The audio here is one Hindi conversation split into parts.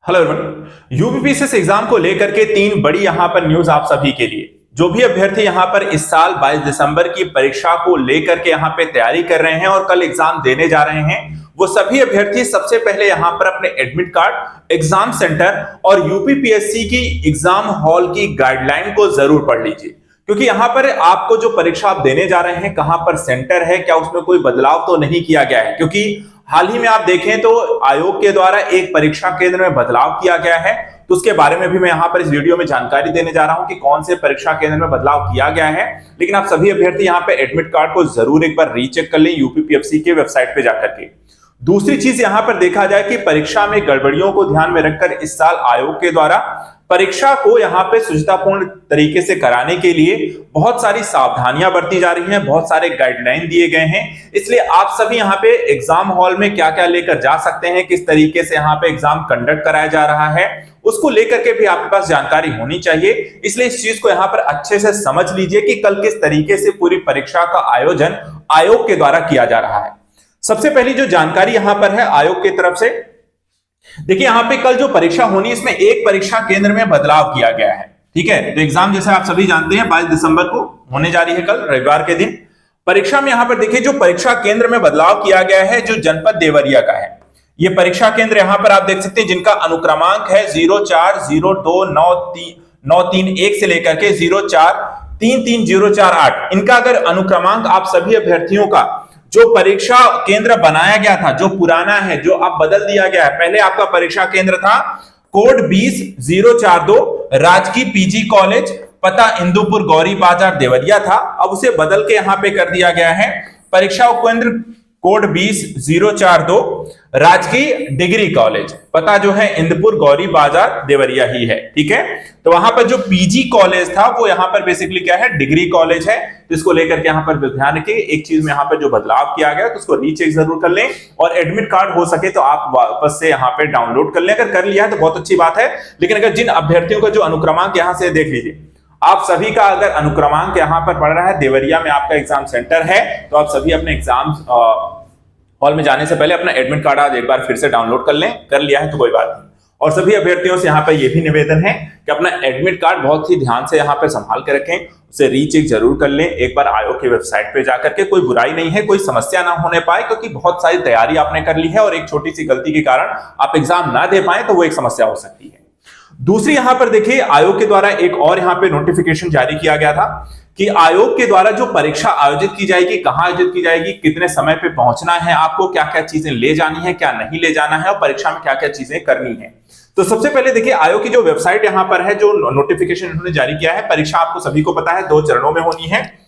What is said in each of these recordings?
Hello everyone. यूपीपीसीएस एग्जाम को लेकर के तीन बड़ी यहां पर न्यूज आप सभी के लिए। जो भी अभ्यर्थी यहां पर इस साल 22 दिसंबर की परीक्षा को लेकर के यहां पे तैयारी कर रहे हैं और कल एग्जाम देने जा रहे हैं, वो सभी अभ्यर्थी सबसे पहले यहां पर अपने एडमिट कार्ड, एग्जाम सेंटर और यूपीपीएससी की एग्जाम हॉल की गाइडलाइन को जरूर पढ़ लीजिए। क्योंकि यहां पर आपको जो परीक्षा आप देने जा रहे हैं, कहां पर सेंटर है, क्या उसमें कोई बदलाव तो नहीं किया गया है। क्योंकि हाल ही में आप देखें तो आयोग के द्वारा एक परीक्षा केंद्र में बदलाव किया गया है, तो उसके बारे में भी मैं यहां पर इस वीडियो में जानकारी देने जा रहा हूं कि कौन से परीक्षा केंद्र में बदलाव किया गया है। लेकिन आप सभी अभ्यर्थी यहां पे एडमिट कार्ड को जरूर एक बार रीचेक कर लें यूपीपीएससी के वेबसाइट पे जाकर के। दूसरी चीज यहां पर देखा जाए कि परीक्षा में गड़बड़ियों को ध्यान में रखकर इस साल आयोग के द्वारा परीक्षा को यहां पे सुचितापूर्ण तरीके से कराने के लिए बहुत सारी सावधानियां बरती जा रही हैं, बहुत सारे गाइडलाइन दिए गए हैं। इसलिए आप सभी यहां पे एग्जाम हॉल में क्या क्या लेकर जा सकते हैं, किस तरीके से यहां पे एग्जाम कंडक्ट कराया जा रहा है, उसको लेकर के भी आपके पास जानकारी होनी चाहिए। इसलिए इस चीज को यहां पर अच्छे से समझ लीजिए कि कल किस तरीके से पूरी परीक्षा का आयोजन आयोग के द्वारा किया जा रहा है। सबसे पहली जो जानकारी यहां पर है आयोग की तरफ से, देखिए यहां पे कल जो परीक्षा होनी, इसमें एक परीक्षा केंद्र में बदलाव किया गया है। ठीक है, तो एग्जाम जैसे आप सभी जानते हैं 22 दिसंबर को होने जा रही है, कल रविवार के दिन। परीक्षा में यहां पर देखिए जो परीक्षा केंद्र में बदलाव किया गया है, जो जनपद देवरिया का है, ये परीक्षा केंद्र यहां पर आप देख सकते हैं, जिनका अनुक्रमांक है 04029391 से लेकर के 0433048। इनका अगर अनुक्रमांक आप सभी अभ्यर्थियों का जो परीक्षा केंद्र बनाया गया था, जो पुराना है, जो अब बदल दिया गया है, पहले आपका परीक्षा केंद्र था कोड 20042 राजकीय पीजी कॉलेज, पता इंदुपुर गौरी बाजार देवरिया था, अब उसे बदल के यहां पे कर दिया गया है परीक्षा केंद्र कोड 20042 राजकीय डिग्री कॉलेज, पता जो है इंदुपुर गौरी बाजार देवरिया ही है। ठीक है, तो वहां पर जो पीजी कॉलेज था वो यहां पर बेसिकली क्या है, डिग्री कॉलेज है। तो इसको लेकर के यहां पर ध्यान रखिए, एक चीज में यहां पर जो बदलाव किया गया तो उसको रीचेक जरूर कर लें, और एडमिट कार्ड हो सके तो आप वापस से यहां पे डाउनलोड कर लें। अगर कर लिया है तो बहुत अच्छी बात है, लेकिन अगर जिन अभ्यर्थियों का जो अनुक्रमांक यहां से देख लीजिए, आप सभी का अगर अनुक्रमांक यहां पर पड़ रहा है, देवरिया में आपका एग्जाम सेंटर है, तो आप सभी अपने एग्जाम हॉल में जाने से पहले अपना एडमिट कार्ड आज एक बार फिर से डाउनलोड कर लें। कर लिया है तो कोई बात नहीं। और सभी अभ्यर्थियों से यहां पर यह भी निवेदन है कि अपना एडमिट कार्ड बहुत ही ध्यान से यहां पर संभाल के रखें, उसे रीचेक जरूर कर लें एक बार आयोग की वेबसाइट पे जाकर के। कोई बुराई नहीं है, कोई समस्या ना होने पाए, क्योंकि बहुत सारी तैयारी आपने कर ली है और एक छोटी सी गलती के कारण आप एग्जाम ना दे पाए तो वो एक समस्या हो सकती है। दूसरी यहां पर देखिए आयोग के द्वारा एक और यहां पे नोटिफिकेशन जारी किया गया था कि आयोग के द्वारा जो परीक्षा आयोजित की जाएगी, कहां आयोजित की जाएगी, कितने समय पे पहुंचना है, आपको क्या क्या चीजें ले जानी है, क्या नहीं ले जाना है, और परीक्षा में क्या क्या चीजें करनी है। तो सबसे पहले देखिए आयोग की जो वेबसाइट यहां पर है, जो नोटिफिकेशन इन्होंने जारी किया है, परीक्षा आपको सभी को पता है 2 चरणों में होनी है।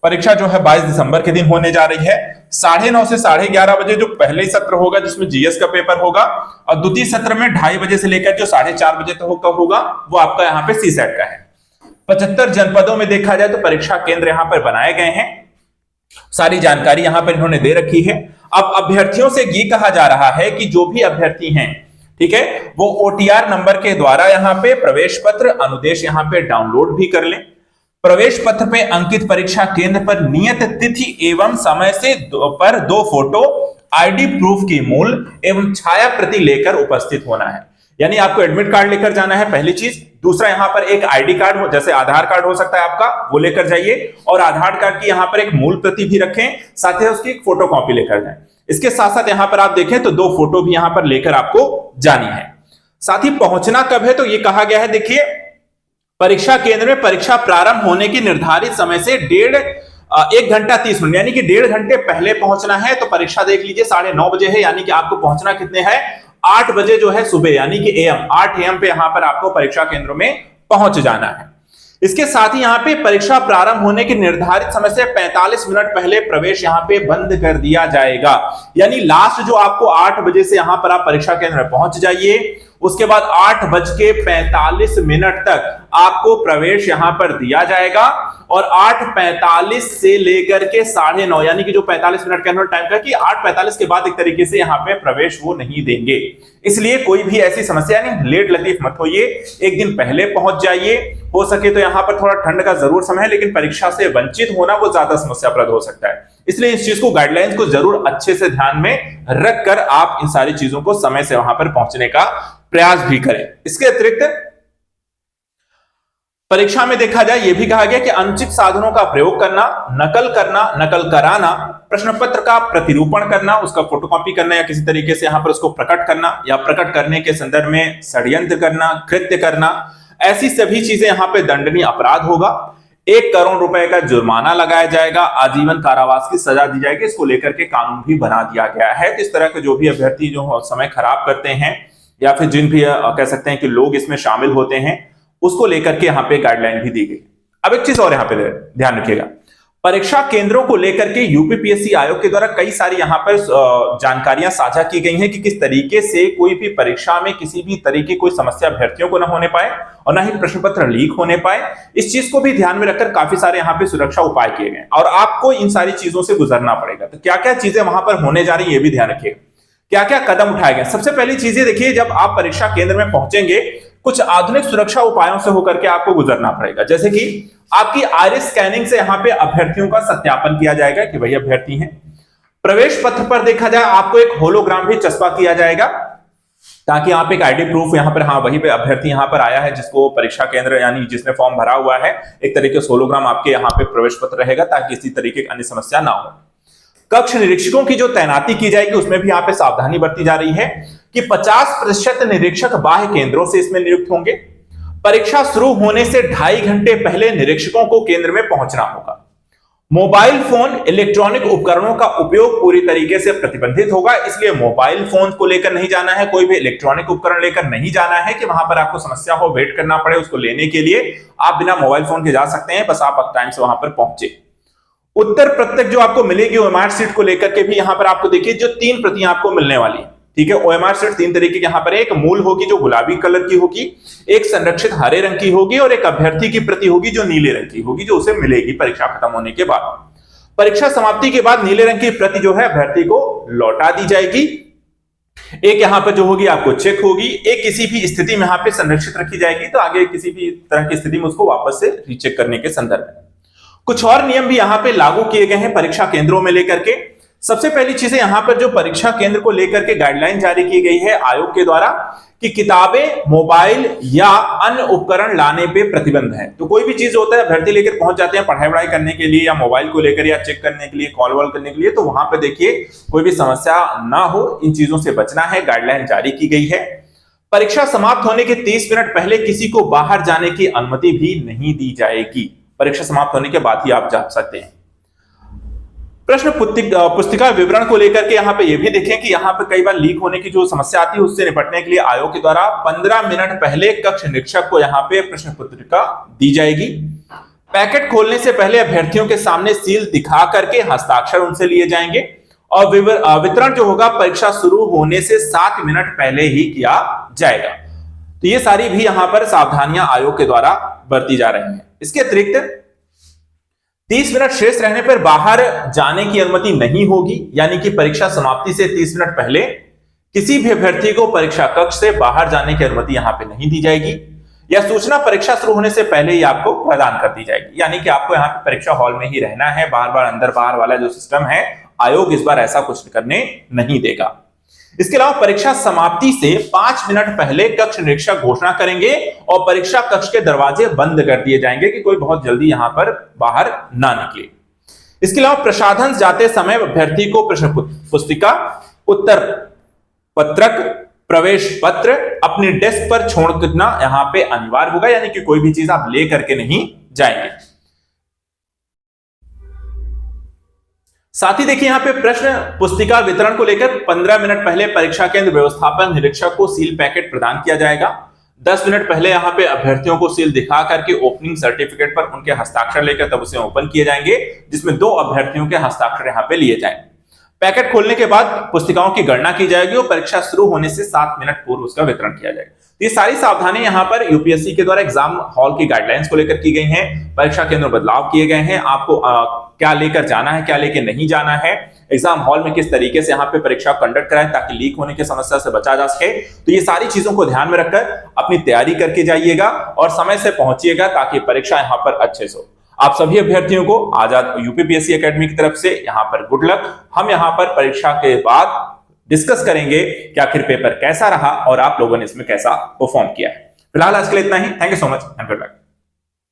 परीक्षा जो है 22 दिसंबर के दिन होने जा रही है, 9:30 से 11:30 बजे जो पहले सत्र होगा जिसमें जीएस का पेपर होगा, और द्वितीय सत्र में 2:30 बजे से लेकर जो 4:30 बजे तक होगा वो आपका यहाँ पे सीसेट का है। 75 जनपदों में देखा जाए तो परीक्षा केंद्र यहां पर बनाए गए हैं, सारी जानकारी यहां पर इन्होंने दे रखी है। अब अभ्यर्थियों से ये कहा जा रहा है कि जो भी अभ्यर्थी हैं, ठीक है, वो ओटीआर नंबर के द्वारा यहां पे प्रवेश पत्र अनुदेश यहां पे डाउनलोड भी कर लें। प्रवेश पत्र पे अंकित परीक्षा केंद्र पर नियत तिथि एवं समय से पर 2 फोटो, आईडी प्रूफ की मूल एवं छाया प्रति लेकर उपस्थित होना है। यानी आपको एडमिट कार्ड लेकर जाना है, पहली चीज। दूसरा यहां पर एक आईडी कार्ड हो, जैसे आधार कार्ड हो सकता है आपका, वो लेकर जाइए, और आधार कार्ड की यहां पर एक मूल प्रति भी रखें, साथ ही उसकी एक फोटो कॉपी लेकर जाएं। इसके साथ साथ यहां पर आप देखें तो 2 फोटो भी यहां पर लेकर आपको जानी है। साथ ही पहुंचना कब है, तो ये कहा गया है, देखिए परीक्षा केंद्र में परीक्षा प्रारंभ होने की निर्धारित समय से 1 घंटा 30 मिनट यानी कि 1.5 घंटे पहले पहुंचना है। तो परीक्षा देख लीजिए 9:30 बजे है, यानी कि आपको पहुंचना कितने है, 8 बजे जो है सुबह, यानी कि एएम 8 एएम पे यहां पर आपको परीक्षा केंद्र में पहुंच जाना है। इसके साथ ही यहां पे परीक्षा प्रारंभ होने के निर्धारित समय से 45 मिनट पहले प्रवेश यहां पे बंद कर दिया जाएगा। यानी लास्ट जो आपको 8 बजे से यहां पर आप परीक्षा केंद्र में पहुंच जाइए, उसके बाद 8:45 तक आपको प्रवेश यहां पर दिया जाएगा, और 8:45 से लेकर के 9:30 यानी कि जो 45 मिनट का टाइम का, कि 8:45 के बाद एक तरीके से यहां पे प्रवेश वो नहीं देंगे। इसलिए कोई भी ऐसी समस्या नहीं, लेट लतीफ मत होइए, एक दिन पहले पहुंच जाइए। हो सके तो यहां पर थोड़ा ठंड का जरूर समय है, लेकिन परीक्षा से वंचित होना वो ज्यादा समस्याप्रद हो सकता है। इसलिए इस चीज को, गाइडलाइंस को जरूर अच्छे से ध्यान में रखकर आप इन सारी चीजों को समय से वहां पर पहुंचने का प्रयास भी करें। इसके अतिरिक्त परीक्षा में देखा जाए यह भी कहा गया कि अनुचित साधनों का प्रयोग करना, नकल कराना, प्रश्न पत्र का प्रतिरूपण करना, उसका फोटोकॉपी करना या किसी तरीके से यहां पर उसको प्रकट करना या प्रकट करने के संदर्भ में षड्यंत्र करना, कृत्य करना, ऐसी सभी चीजें यहां पे दंडनीय अपराध होगा। 1 करोड़ रुपए का जुर्माना लगाया जाएगा, आजीवन कारावास की सजा दी जाएगी। इसको लेकर के कानून भी बना दिया गया है। इस तरह के जो भी अभ्यर्थी जो समय खराब करते हैं या फिर जिन भी कह सकते हैं कि लोग इसमें शामिल होते हैं, उसको लेकर के यहां पे गाइडलाइन भी दी गई। अब एक चीज और यहां पे ध्यान रखिएगा, परीक्षा केंद्रों को लेकर के यूपीपीएससी आयोग के द्वारा कई सारी यहां पर जानकारियां साझा की गई हैं कि किस तरीके से कोई भी परीक्षा में किसी भी तरीके की कोई समस्या अभ्यर्थियों को न होने पाए और न ही प्रश्न पत्र लीक होने पाए। इस चीज को भी ध्यान में रखकर काफी सारे यहां पे सुरक्षा उपाय किए गए और आपको इन सारी चीजों से गुजरना पड़ेगा। तो क्या क्या चीजें वहां पर होने जा रही है, ये भी ध्यान रखिएगा, क्या क्या कदम उठाए गए। सबसे पहली चीजें देखिए, जब आप परीक्षा केंद्र में पहुंचेंगे कुछ आधुनिक सुरक्षा उपायों से होकर के आपको गुजरना पड़ेगा। जैसे कि आपकी आइरिस स्कैनिंग से यहां पे अभ्यर्थियों का सत्यापन किया जाएगा कि वही अभ्यर्थी हैं। प्रवेश पत्र पर देखा जाए आपको एक होलोग्राम भी चस्पा किया जाएगा ताकि आप एक आईडी प्रूफ यहां पर, हाँ वही पे अभ्यर्थी यहां पर आया है जिसको परीक्षा केंद्र यानी जिसने फॉर्म भरा हुआ है, एक तरीके से होलोग्राम आपके यहां पे प्रवेश पत्र रहेगा ताकि किसी तरीके की अन्य समस्या ना हो। कक्ष निरीक्षकों की जो तैनाती की जाएगी उसमें भी यहां पे सावधानी बरती जा रही है कि 50% निरीक्षक बाह्य केंद्रों से इसमें नियुक्त होंगे। परीक्षा शुरू होने से 2.5 घंटे पहले निरीक्षकों को केंद्र में पहुंचना होगा। मोबाइल फोन, इलेक्ट्रॉनिक उपकरणों का उपयोग पूरी तरीके से प्रतिबंधित होगा, इसलिए मोबाइल फोन को लेकर नहीं जाना है, कोई भी इलेक्ट्रॉनिक उपकरण लेकर नहीं जाना है कि वहां पर आपको समस्या हो, वेट करना पड़े उसको लेने के लिए। आप बिना मोबाइल फोन के जा सकते हैं, बस आप टाइम से वहां पर पहुंचे। उत्तर प्रत्यक जो आपको मिलेगी ओएमआर सीट को लेकर के भी यहां पर आपको देखिए जो 3 प्रतियां आपको मिलने वाली है, ठीक है। ओएमआर सीट 3 तरीके की यहां पर, एक मूल होगी जो गुलाबी कलर की होगी, एक संरक्षित हरे रंग की होगी और एक अभ्यर्थी की प्रति होगी जो नीले रंग की होगी, जो उसे मिलेगी परीक्षा खत्म होने के बाद। परीक्षा समाप्ति के बाद नीले रंग की प्रति जो है अभ्यर्थी को लौटा दी जाएगी। एक यहां पर जो होगी आपको चेक होगी, एक किसी भी स्थिति में यहां पे संरक्षित रखी जाएगी, तो आगे किसी भी तरह की स्थिति में उसको वापस से रीचेक करने के संदर्भ में। कुछ और नियम भी यहां पे लागू किए गए हैं परीक्षा केंद्रों में लेकर के। सबसे पहली चीज यहां पर जो परीक्षा केंद्र को लेकर के गाइडलाइन जारी की गई है आयोग के द्वारा कि किताबें, मोबाइल या अन्य उपकरण लाने पे प्रतिबंध है। तो कोई भी चीज होता है अभ्यर्थी लेकर पहुंच जाते हैं पढ़ाई करने के लिए या मोबाइल को लेकर या चेक करने के लिए, कॉल वॉल करने के लिए, तो वहां पे देखिए कोई भी समस्या ना हो, इन चीजों से बचना है, गाइडलाइन जारी की गई है। परीक्षा समाप्त होने के 30 मिनट पहले किसी को बाहर जाने की अनुमति भी नहीं दी जाएगी। परीक्षा समाप्त होने के बाद ही आप जा सकते हैं। प्रश्न पुस्तिका विवरण को लेकर के यहां पे ये भी देखें कि यहां पे कई बार लीक होने की जो समस्या आती है उससे निपटने के लिए आयोग के द्वारा 15 मिनट पहले कक्ष निरीक्षक को यहां पे प्रश्न पुस्तिका दी जाएगी। पैकेट खोलने से पहले अभ्यर्थियों के सामने सील दिखा करके हस्ताक्षर उनसे लिए जाएंगे और वितरण जो होगा परीक्षा शुरू होने से 7 मिनट पहले ही किया जाएगा। तो ये सारी भी यहां पर सावधानियां आयोग के द्वारा बरती जा रही हैं। इसके अतिरिक्त 30 मिनट शेष रहने पर बाहर जाने की अनुमति नहीं होगी, यानी कि परीक्षा समाप्ति से 30 मिनट पहले किसी भी अभ्यर्थी को परीक्षा कक्ष से बाहर जाने की अनुमति यहां पे नहीं दी जाएगी। यह सूचना परीक्षा शुरू होने से पहले ही आपको प्रदान कर दी जाएगी, यानी कि आपको यहां पे परीक्षा हॉल में ही रहना है। बार बार अंदर बाहर वाला जो सिस्टम है आयोग इस बार ऐसा कुछ करने नहीं देगा। इसके अलावा परीक्षा समाप्ति से 5 मिनट पहले कक्ष निरीक्षक घोषणा करेंगे और परीक्षा कक्ष के दरवाजे बंद कर दिए जाएंगे कि कोई बहुत जल्दी यहां पर बाहर ना निकले। इसके अलावा प्रसाधन जाते समय अभ्यर्थी को प्रश्न पुस्तिका, उत्तर पत्रक, प्रवेश पत्र अपने डेस्क पर छोड़ना यहां पे अनिवार्य होगा, यानी कि कोई भी चीज आप ले करके नहीं जाएंगे। साथ ही देखिए यहां पे प्रश्न पुस्तिका वितरण को लेकर 15 मिनट पहले परीक्षा केंद्र व्यवस्थापन निरीक्षक को सील पैकेट प्रदान किया जाएगा। 10 मिनट पहले यहां पे अभ्यर्थियों को सील दिखा करके ओपनिंग सर्टिफिकेट पर उनके हस्ताक्षर लेकर तब उसे ओपन किए जाएंगे, जिसमें 2 अभ्यर्थियों के हस्ताक्षर यहां पे लिए जाएंगे। पैकेट खोलने के बाद पुस्तिकाओं की गणना की जाएगी और परीक्षा शुरू होने से 7 मिनट पूर्व उसका वितरण किया जाएगा। ये सारी सावधानियां यहां पर यूपीएससी के द्वारा एग्जाम हॉल की गाइडलाइंस को लेकर की गई हैं। परीक्षा केंद्र बदलाव किए गए हैं, आपको क्या लेकर जाना है, क्या लेकर नहीं जाना है, एग्जाम हॉल में किस तरीके से यहां पे परीक्षा कंडक्ट कराएं ताकि लीक होने की समस्या से बचा जा सके। तो ये सारी चीजों को ध्यान में रखकर अपनी तैयारी करके जाइएगा और समय से पहुंचिएगा ताकि परीक्षा यहां पर अच्छे से हो। आप सभी अभ्यर्थियों को आजाद यूपीपीएससी एकेडमी की तरफ से यहां पर गुड लक। हम यहां पर परीक्षा के बाद डिस्कस करेंगे कि आखिर पेपर कैसा रहा और आप लोगों ने इसमें कैसा परफॉर्म किया है। फिलहाल आज के लिए इतना ही। Thank you so much and good luck.